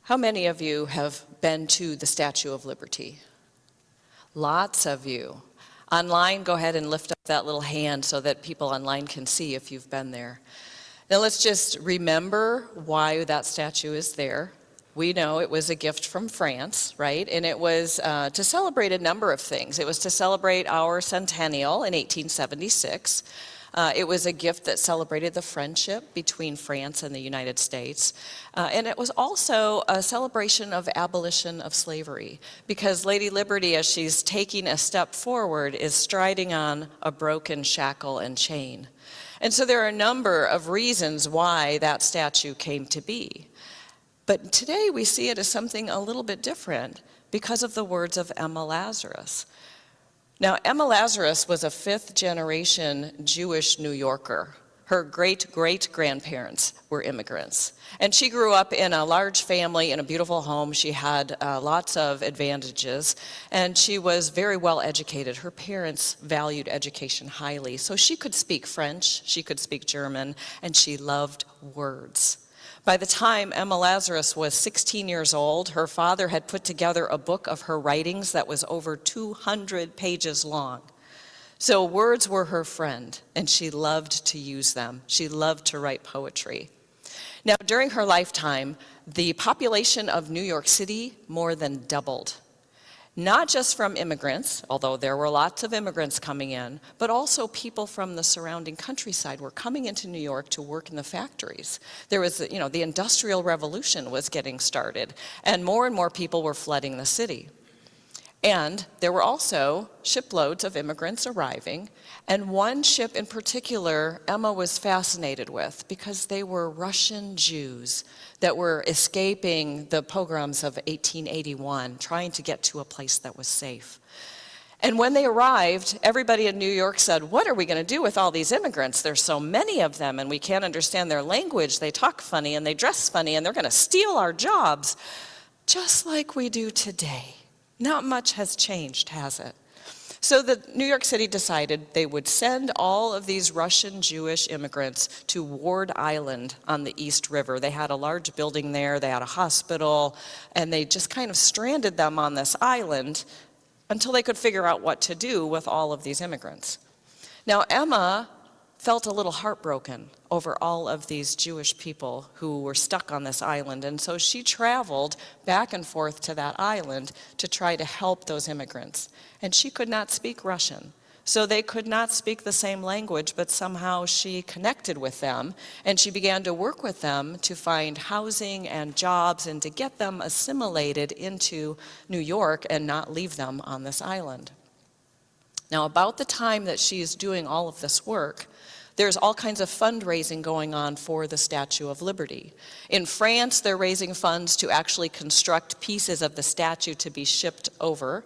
How many of you have been to the Statue of Liberty? Lots of you. Online, go ahead and lift up that little hand so that people online can see if you've been there. Now let's just remember why that statue is there. We know it was a gift from France, right? And it was to celebrate a number of things. It was to celebrate our centennial in 1876. It was a gift that celebrated the friendship between France and the United States. And it was also a celebration of abolition of slavery, because Lady Liberty, as she's taking a step forward, is striding on a broken shackle and chain. And so there are a number of reasons why that statue came to be. But today we see it as something a little bit different because of the words of Emma Lazarus. Now, Emma Lazarus was a fifth-generation Jewish New Yorker. Her great-great-grandparents were immigrants. And she grew up in a large family in a beautiful home. She had lots of advantages, and she was very well educated. Her parents valued education highly. So she could speak French, she could speak German, and she loved words. By the time Emma Lazarus was 16 years old, her father had put together a book of her writings that was over 200 pages long. So words were her friend, and she loved to use them. She loved to write poetry. Now, during her lifetime, the population of New York City more than doubled. Not just from immigrants, although there were lots of immigrants coming in, but also people from the surrounding countryside were coming into New York to work in the factories. There was, the Industrial Revolution was getting started, and more people were flooding the city. And there were also shiploads of immigrants arriving, and one ship in particular Emma was fascinated with because they were Russian Jews that were escaping the pogroms of 1881, trying to get to a place that was safe. And when they arrived, everybody in New York said, "What are we going to do with all these immigrants? There's so many of them, and we can't understand their language. They talk funny, and they dress funny, and they're going to steal our jobs," just like we do today. Not much has changed, has it? So the New York City decided they would send all of these Russian Jewish immigrants to Ward Island on the East River. They had a large building there, they had a hospital, and they just kind of stranded them on this island until they could figure out what to do with all of these immigrants. Now, Emma felt a little heartbroken over all of these Jewish people who were stuck on this island, and so she traveled back and forth to that island to try to help those immigrants. And she could not speak Russian, so they could not speak the same language, but somehow she connected with them, and she began to work with them to find housing and jobs and to get them assimilated into New York and not leave them on this island. Now, about the time that she is doing all of this work, there's all kinds of fundraising going on for the Statue of Liberty. In France, they're raising funds to actually construct pieces of the statue to be shipped over.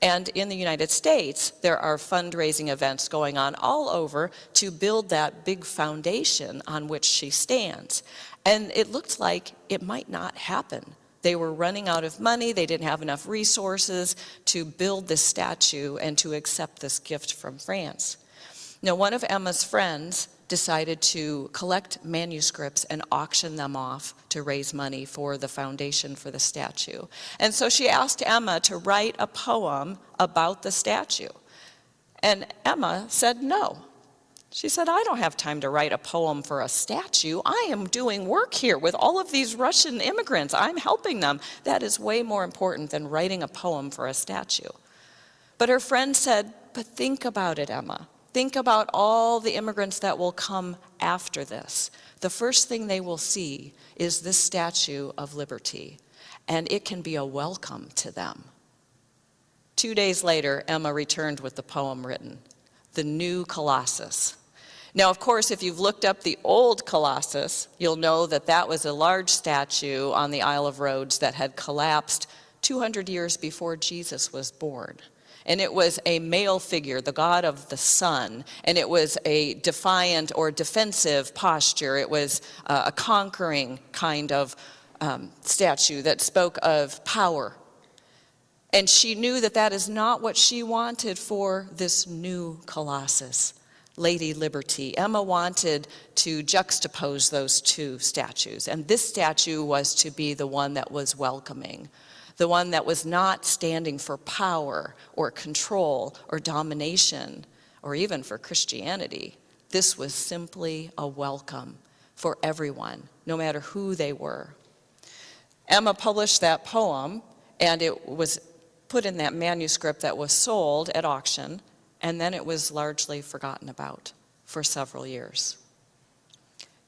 And in the United States, there are fundraising events going on all over to build that big foundation on which she stands. And it looked like it might not happen. They were running out of money, they didn't have enough resources to build this statue and to accept this gift from France. Now, one of Emma's friends decided to collect manuscripts and auction them off to raise money for the foundation for the statue. And so she asked Emma to write a poem about the statue. And Emma said no. She said, "I don't have time to write a poem for a statue. I am doing work here with all of these Russian immigrants. I'm helping them. That is way more important than writing a poem for a statue." But her friend said, "But think about it, Emma. Think about all the immigrants that will come after this. The first thing they will see is this Statue of Liberty, and it can be a welcome to them." 2 days later, Emma returned with the poem written, "The New Colossus." Now, of course, if you've looked up the old Colossus, you'll know that that was a large statue on the Isle of Rhodes that had collapsed 200 years before Jesus was born. And it was a male figure, the god of the sun, and it was a defiant or defensive posture. It was a conquering kind of statue that spoke of power. And she knew that that is not what she wanted for this new Colossus. Lady Liberty. Emma wanted to juxtapose those two statues, and this statue was to be the one that was welcoming, the one that was not standing for power or control or domination or even for Christianity. This was simply a welcome for everyone, no matter who they were. Emma published that poem, and it was put in that manuscript that was sold at auction, and then it was largely forgotten about for several years.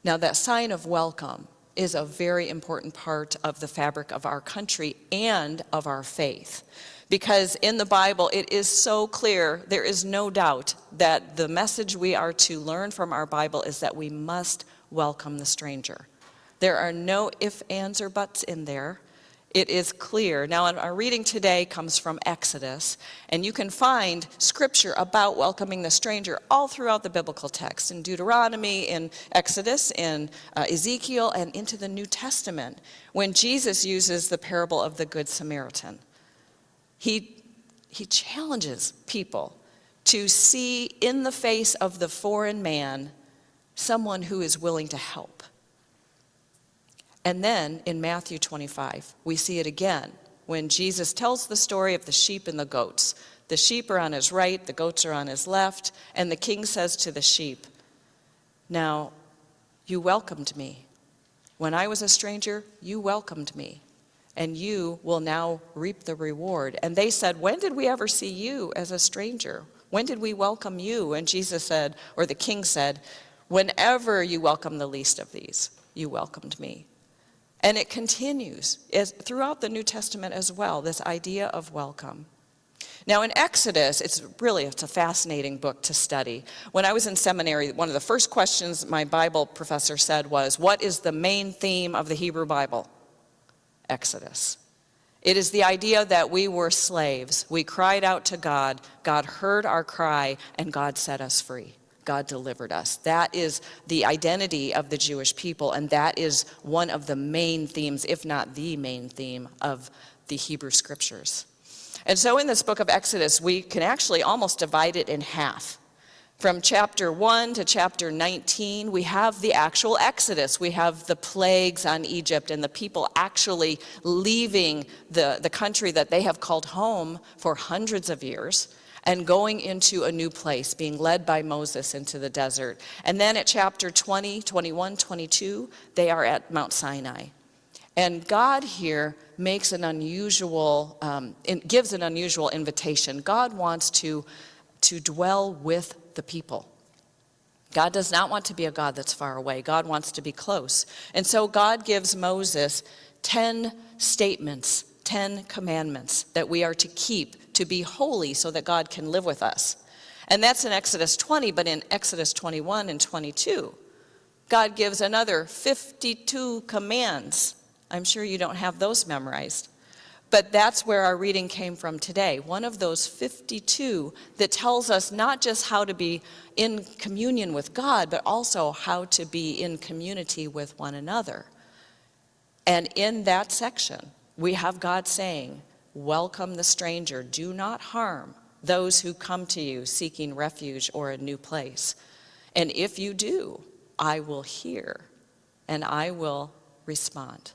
Now, that sign of welcome is a very important part of the fabric of our country and of our faith. Because in the Bible, it is so clear, there is no doubt that the message we are to learn from our Bible is that we must welcome the stranger. There are no ifs, ands, or buts in there. It is clear. Now, our reading today comes from Exodus, and you can find scripture about welcoming the stranger all throughout the biblical text, in Deuteronomy, in Exodus, in Ezekiel, and into the New Testament, when Jesus uses the parable of the Good Samaritan. He challenges people to see in the face of the foreign man someone who is willing to help. And then in Matthew 25, we see it again when Jesus tells the story of the sheep and the goats. The sheep are on his right, the goats are on his left, and the king says to the sheep, "Now, you welcomed me. When I was a stranger, you welcomed me, and you will now reap the reward." And they said, "When did we ever see you as a stranger? When did we welcome you?" And Jesus said, or the king said, "Whenever you welcome the least of these, you welcomed me." And it continues throughout the New Testament as well, this idea of welcome. Now in Exodus, it's a fascinating book to study. When I was in seminary, one of the first questions my Bible professor said was, "What is the main theme of the Hebrew Bible?" Exodus. It is the idea that we were slaves. We cried out to God. God heard our cry, and God set us free. God delivered us. That is the identity of the Jewish people, and that is one of the main themes, if not the main theme, of the Hebrew Scriptures. And so in this book of Exodus, we can actually almost divide it in half. From chapter 1 to chapter 19, we have the actual Exodus. We have the plagues on Egypt and the people actually leaving the country that they have called home for hundreds of years, and going into a new place, being led by Moses into the desert. And then at chapter 20, 21, 22, they are at Mount Sinai. And God here makes an unusual, gives an unusual invitation. God wants to dwell with the people. God does not want to be a God that's far away. God wants to be close. And so God gives Moses 10 statements, 10 commandments that we are to keep to be holy so that God can live with us. And that's in Exodus 20, but in Exodus 21 and 22, God gives another 52 commands. I'm sure you don't have those memorized. But that's where our reading came from today. One of those 52 that tells us not just how to be in communion with God, but also how to be in community with one another. And in that section, we have God saying, "Welcome the stranger. Do not harm those who come to you seeking refuge or a new place. And if you do, I will hear and I will respond."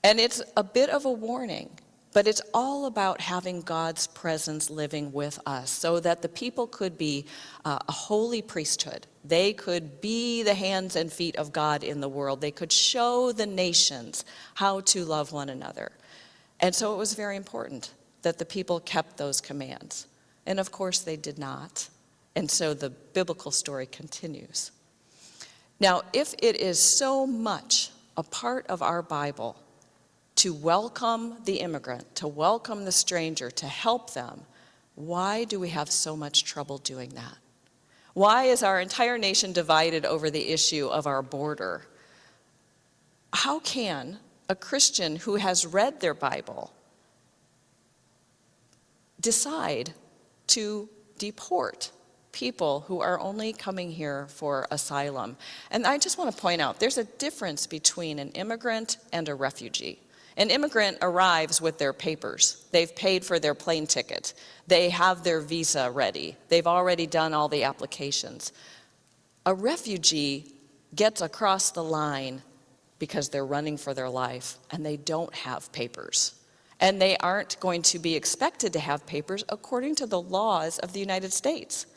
And it's a bit of a warning, but it's all about having God's presence living with us so that the people could be a holy priesthood. They could be the hands and feet of God in the world. They could show the nations how to love one another. And so it was very important that the people kept those commands. And of course they did not. And so the biblical story continues. Now, if it is so much a part of our Bible to welcome the immigrant, to welcome the stranger, to help them, why do we have so much trouble doing that? Why is our entire nation divided over the issue of our border? How can a Christian who has read their Bible decide to deport people who are only coming here for asylum? And I just want to point out, there's a difference between an immigrant and a refugee. An immigrant arrives with their papers. They've paid for their plane ticket. They have their visa ready. They've already done all the applications. A refugee gets across the line because they're running for their life and they don't have papers. And they aren't going to be expected to have papers according to the laws of the United States.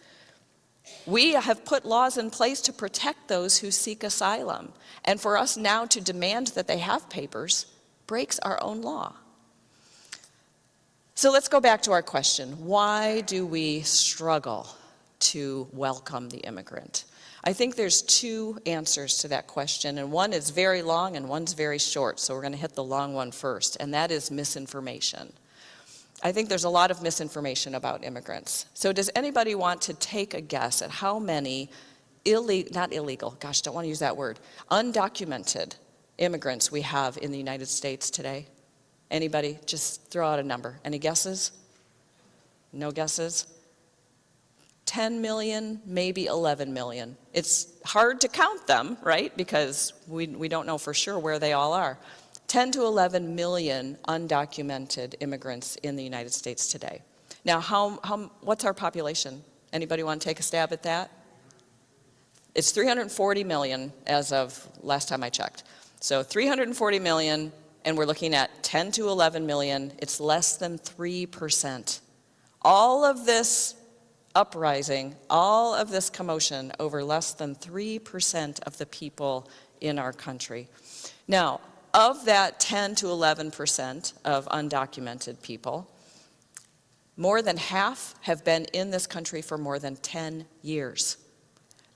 We have put laws in place to protect those who seek asylum. And for us now to demand that they have papers breaks our own law. So let's go back to our question. Why do we struggle to welcome the immigrant? I think there's two answers to that question, and one is very long and one's very short, so we're going to hit the long one first, and that is misinformation. I think there's a lot of misinformation about immigrants. So does anybody want to take a guess at how many undocumented immigrants we have in the United States today? Anybody? Just throw out a number. Any guesses? No guesses? 10 million, maybe 11 million. It's hard to count them, right? Because we don't know for sure where they all are. 10 to 11 million undocumented immigrants in the United States today. Now, what's our population? Anybody want to take a stab at that? It's 340 million as of last time I checked. So 340 million, and we're looking at 10 to 11 million. It's less than 3%. All of this uprising, all of this commotion over less than 3% of the people in our country. Now, of that 10 to 11% of undocumented people, more than half have been in this country for more than 10 years.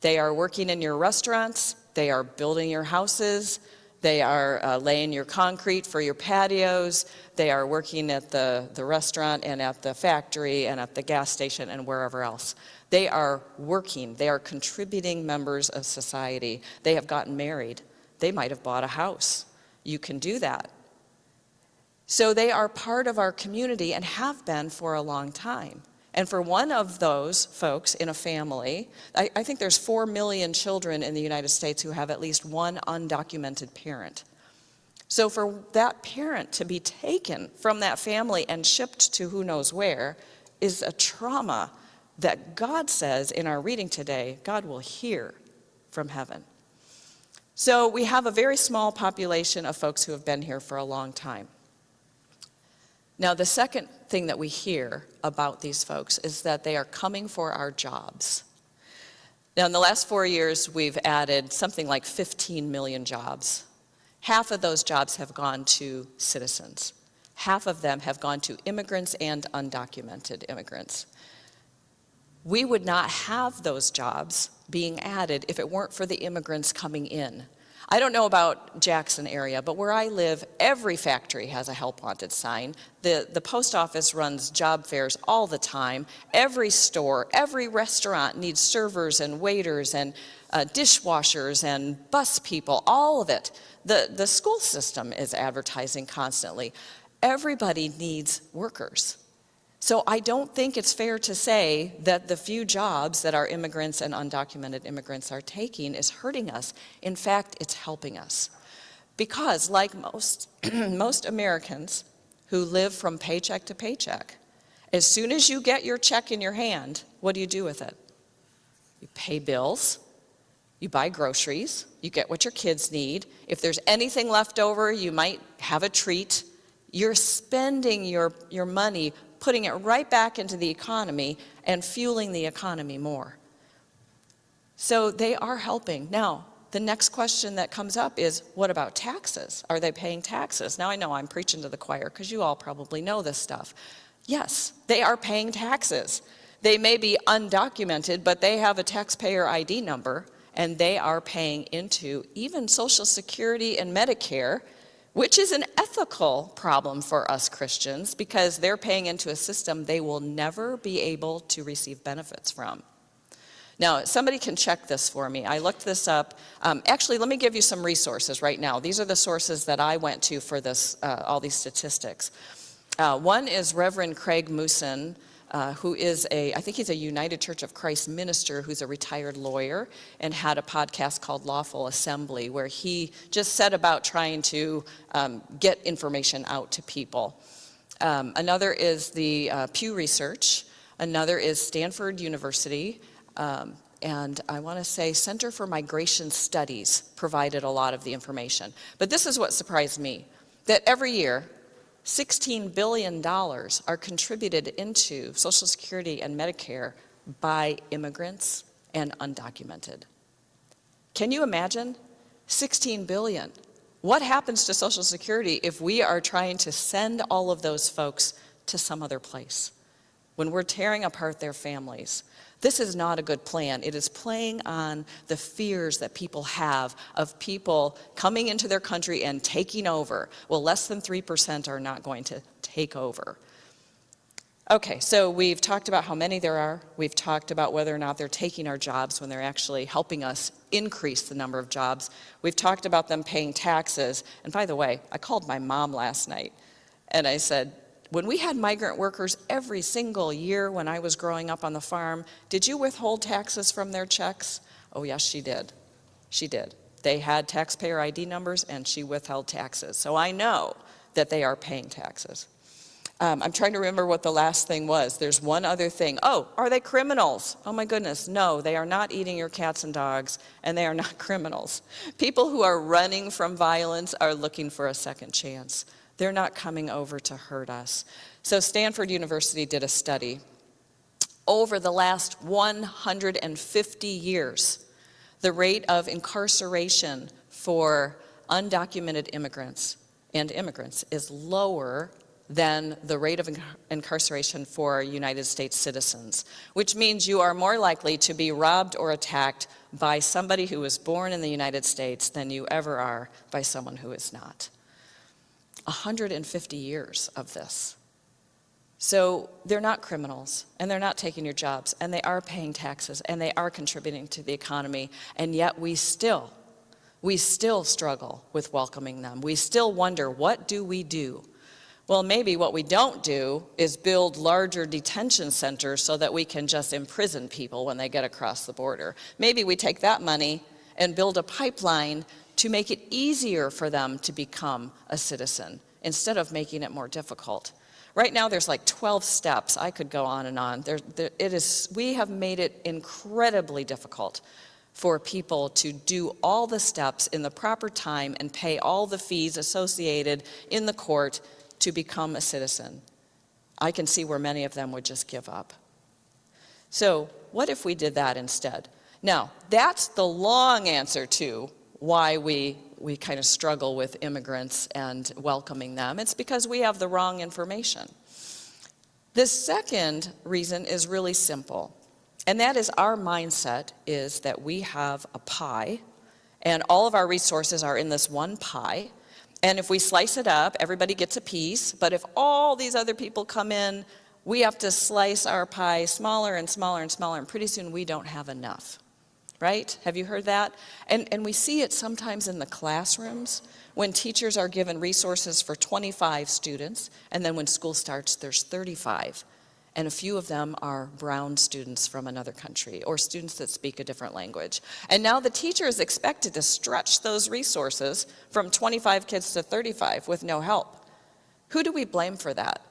They are working in your restaurants, they are building your houses, they are laying your concrete for your patios, they are working at the restaurant and at the factory and at the gas station and wherever else. They are working, they are contributing members of society. They have gotten married, they might have bought a house. You can do that. So they are part of our community and have been for a long time. And for one of those folks in a family, I think there's 4 million children in the United States who have at least one undocumented parent. So for that parent to be taken from that family and shipped to who knows where is a trauma that God says in our reading today, God will hear from heaven. So we have a very small population of folks who have been here for a long time. Now, the second thing that we hear about these folks is that they are coming for our jobs. Now, in the last 4 years, we've added something like 15 million jobs. Half of those jobs have gone to citizens. Half of them have gone to immigrants and undocumented immigrants. We would not have those jobs being added if it weren't for the immigrants coming in. I don't know about Jackson area, but where I live, every factory has a help wanted sign. The post office runs job fairs all the time. Every store, every restaurant needs servers and waiters and dishwashers and bus people, all of it. The school system is advertising constantly. Everybody needs workers. So I don't think it's fair to say that the few jobs that our immigrants and undocumented immigrants are taking is hurting us. In fact, it's helping us. Because like most Americans who live from paycheck to paycheck, as soon as you get your check in your hand, what do you do with it? You pay bills, you buy groceries, you get what your kids need. If there's anything left over, you might have a treat. You're spending your money, putting it right back into the economy and fueling the economy more. So they are helping. Now, the next question that comes up is, what about taxes? Are they paying taxes? Now, I know I'm preaching to the choir because you all probably know this stuff. Yes, they are paying taxes. They may be undocumented, but they have a taxpayer ID number, and they are paying into even Social Security and Medicare, which is an ethical problem for us Christians because they're paying into a system they will never be able to receive benefits from. Now, somebody can check this for me. I looked this up. Actually, let me give you some resources right now. These are the sources that I went to for this, all these statistics. One is Reverend Craig Mooson who is I think he's a United Church of Christ minister who's a retired lawyer and had a podcast called Lawful Assembly where he just set about trying to get information out to people. Another is the Pew Research. Another is Stanford University. And I want to say Center for Migration Studies provided a lot of the information. But this is what surprised me, that every year, $16 billion are contributed into Social Security and Medicare by immigrants and undocumented. Can you imagine? $16 billion. What happens to Social Security if we are trying to send all of those folks to some other place? When we're tearing apart their families. This is not a good plan. It is playing on the fears that people have of people coming into their country and taking over. Well, less than 3% are not going to take over. Okay, so we've talked about how many there are. We've talked about whether or not they're taking our jobs when they're actually helping us increase the number of jobs. We've talked about them paying taxes. And by the way, I called my mom last night and I said, when we had migrant workers every single year when I was growing up on the farm, did you withhold taxes from their checks? Oh, yes, she did. She did. They had taxpayer ID numbers, and she withheld taxes. So I know that they are paying taxes. I'm trying to remember what the last thing was. There's one other thing. Oh, are they criminals? Oh, my goodness. No, they are not eating your cats and dogs, and they are not criminals. People who are running from violence are looking for a second chance. They're not coming over to hurt us. So Stanford University did a study. Over the last 150 years, the rate of incarceration for undocumented immigrants and immigrants is lower than the rate of incarceration for United States citizens, which means you are more likely to be robbed or attacked by somebody who was born in the United States than you ever are by someone who is not. 150 years of this. So they're not criminals, and they're not taking your jobs, and they are paying taxes, and they are contributing to the economy, and yet we still struggle with welcoming them. We still wonder, what do we do? Well, maybe what we don't do is build larger detention centers so that we can just imprison people when they get across the border. Maybe we take that money and build a pipeline to make it easier for them to become a citizen instead of making it more difficult. Right now there's like 12 steps. I could go on and on. We have made it incredibly difficult for people to do all the steps in the proper time and pay all the fees associated in the court to become a citizen. I can see where many of them would just give up. So what if we did that instead? Now, that's the long answer to why we kind of struggle with immigrants and welcoming them. It's because we have the wrong information. The second reason is really simple, and that is our mindset is that we have a pie, and all of our resources are in this one pie, and if we slice it up, everybody gets a piece, but if all these other people come in, we have to slice our pie smaller and smaller and smaller, and pretty soon we don't have enough. Right? Have you heard that? And we see it sometimes in the classrooms when teachers are given resources for 25 students, and then when school starts, there's 35. And a few of them are brown students from another country or students that speak a different language. And now the teacher is expected to stretch those resources from 25 kids to 35 with no help. Who do we blame for that?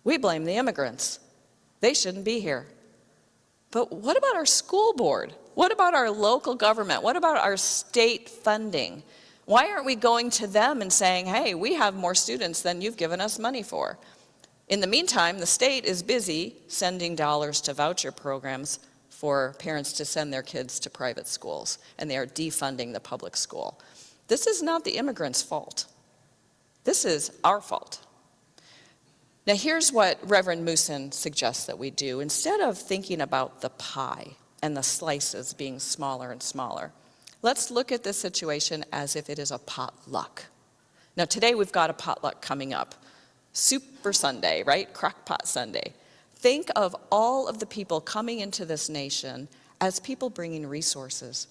We blame the immigrants. They shouldn't be here. But what about our school board? What about our local government? What about our state funding? Why aren't we going to them and saying, hey, we have more students than you've given us money for? In the meantime, the state is busy sending dollars to voucher programs for parents to send their kids to private schools, and they are defunding the public school. This is not the immigrants' fault. This is our fault. Now here's what Reverend Mooson suggests that we do. Instead of thinking about the pie and the slices being smaller and smaller, let's look at this situation as if it is a potluck. Now today we've got a potluck coming up. Super Sunday, right? Crockpot Sunday. Think of all of the people coming into this nation as people bringing resources.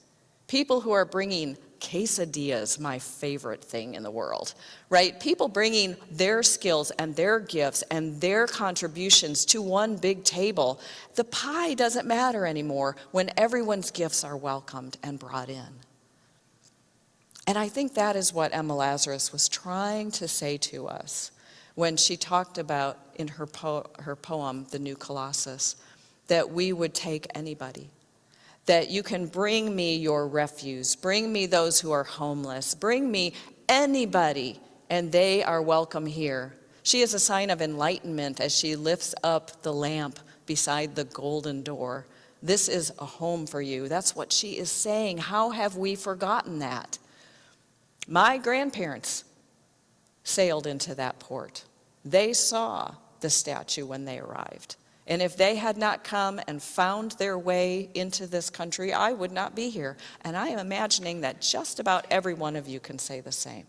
People who are bringing Quesadillas, my favorite thing in the world, right? People bringing their skills and their gifts and their contributions to one big table. The pie doesn't matter anymore when everyone's gifts are welcomed and brought in. And I think that is what Emma Lazarus was trying to say to us when she talked about in her poem, The New Colossus, that we would take anybody. That you can bring me your refuse, bring me those who are homeless, bring me anybody, and they are welcome here. She is a sign of enlightenment as she lifts up the lamp beside the golden door. This is a home for you. That's what she is saying. How have we forgotten that? My grandparents sailed into that port. They saw the statue when they arrived. And if they had not come and found their way into this country, I would not be here. And I am imagining that just about every one of you can say the same.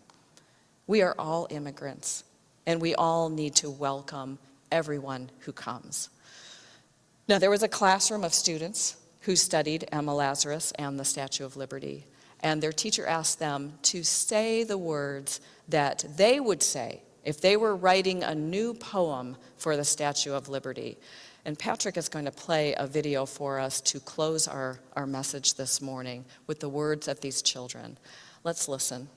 We are all immigrants, and we all need to welcome everyone who comes. Now, there was a classroom of students who studied Emma Lazarus and the Statue of Liberty, and their teacher asked them to say the words that they would say if they were writing a new poem for the Statue of Liberty. And Patrick is going to play a video for us to close our message this morning with the words of these children. Let's listen.